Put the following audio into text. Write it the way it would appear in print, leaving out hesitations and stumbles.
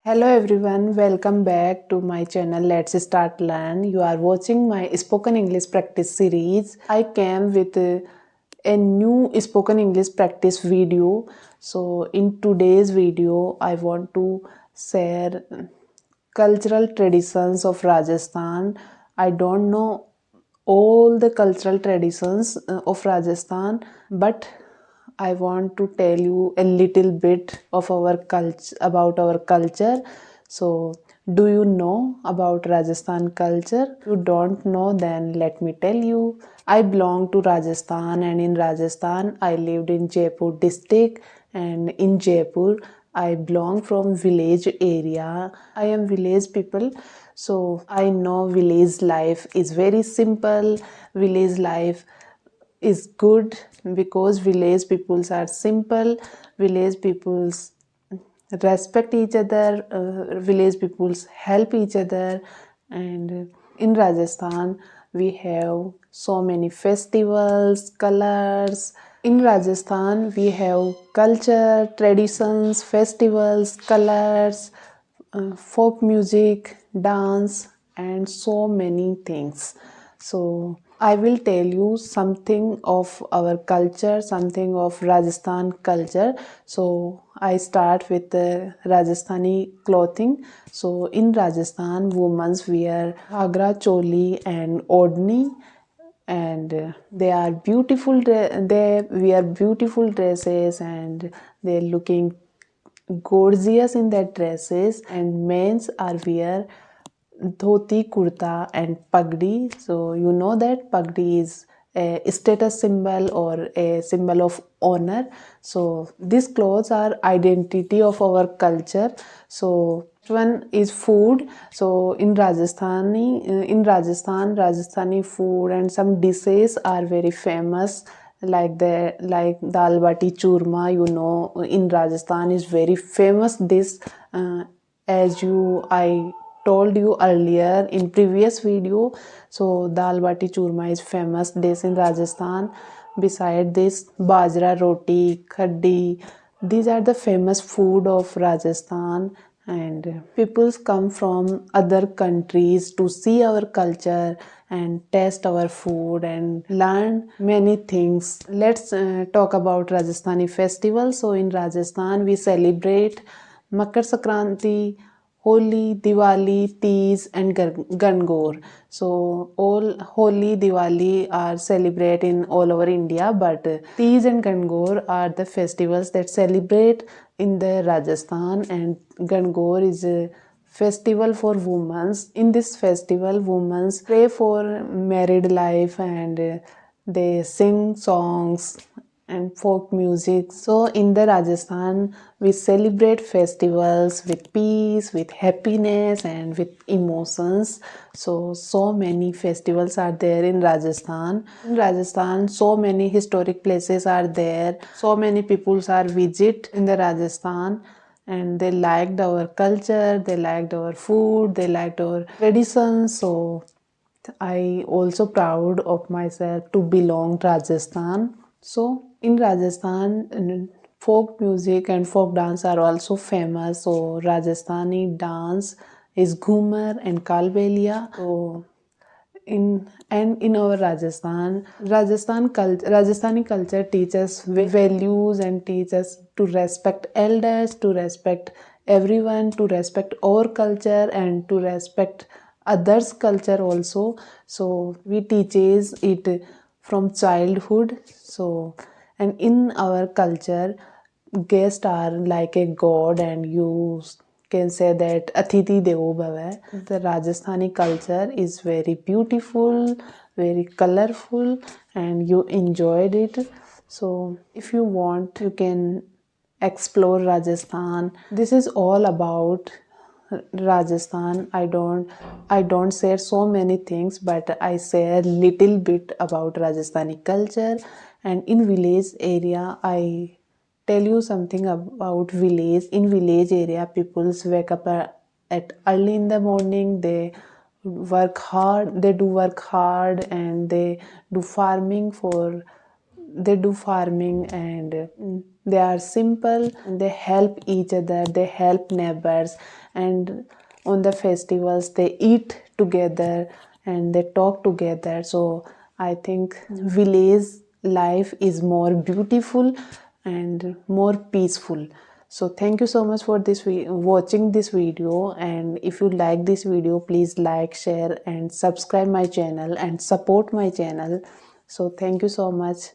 Hello everyone, welcome back to my channel Let's Start Learn. You are watching my spoken English practice series. I came with a new spoken English practice video. So in today's video, I want to share cultural traditions of Rajasthan. I don't know all the cultural traditions of Rajasthan, but I want to tell you a little bit of our culture about our culture. So, do you know about Rajasthan culture? If you don't know, then let me tell you. I belong to Rajasthan, and in Rajasthan, I lived in Jaipur district, and in Jaipur, I belong from village area. I am village people, so I know village life is very simple. Village life is good because village peoples are simple. Village peoples respect each other. Village peoples help each other, and in Rajasthan we have so many festivals, colors. In Rajasthan we have culture, traditions, festivals, colors, folk music, dance, and so many things. So, I will tell you something of our culture, something of Rajasthan culture. So, I start with the Rajasthani clothing. So, in Rajasthan, women wear ghagra, choli, and odni, and they are beautiful. They wear beautiful dresses, and they're looking gorgeous in their dresses, and men's are wear dhoti, kurta, and pagdi. So you know that pagdi is a status symbol or a symbol of honor. So these clothes are identity of our culture. So one is food. So in Rajasthani food and some dishes are very famous, like dal bati churma. You know, in Rajasthan is very famous dish. As you I told you earlier in previous video, so dal bati churma is famous dish in Rajasthan. Beside this, bajra roti, khaddi, these are the famous food of Rajasthan, and peoples come from other countries to see our culture and taste our food and learn many things. Let's talk about Rajasthani festivals. So in Rajasthan we celebrate Makar Sankranti, Holi, Diwali, Teej, and Gangaur. So all Holi, Diwali are celebrated in all over India, but Teej and Gangaur are the festivals that celebrate in the Rajasthan, and Gangaur is a festival for women. In this festival, women pray for married life, and they sing songs and folk music. So in the Rajasthan, we celebrate festivals with peace, with happiness, and with emotions. So many festivals are there in Rajasthan. In Rajasthan, so many historic places are there. So many peoples are visit in the Rajasthan, and they liked our culture, they liked our food, they liked our traditions. So I also proud of myself to belong to Rajasthan. So in Rajasthan, folk music and folk dance are also famous. So Rajasthani dance is Ghumar and Kalbelia. So in our Rajasthani culture teaches values and teaches to respect elders, to respect everyone, to respect our culture, and to respect others' culture also. So we teaches it from childhood. So, and in our culture, guests are like a god, and you can say that Athithi Devo Bhava. The Rajasthani culture is very beautiful, very colorful, and you enjoyed it. So if you want, you can explore Rajasthan. This is all about Rajasthan. I don't share so many things, but I share little bit about Rajasthani culture. And in village area, I tell you something about village. In village area, people wake up at early in the morning. They work hard. They do work hard, and they do farming for they do farming, and they are simple, they help each other, they help neighbors, and on the festivals they eat together and they talk together. So I think village life is more beautiful and more peaceful. So thank you so much for watching this video, and if you like this video, please like, share and subscribe my channel and support my channel. So thank you so much.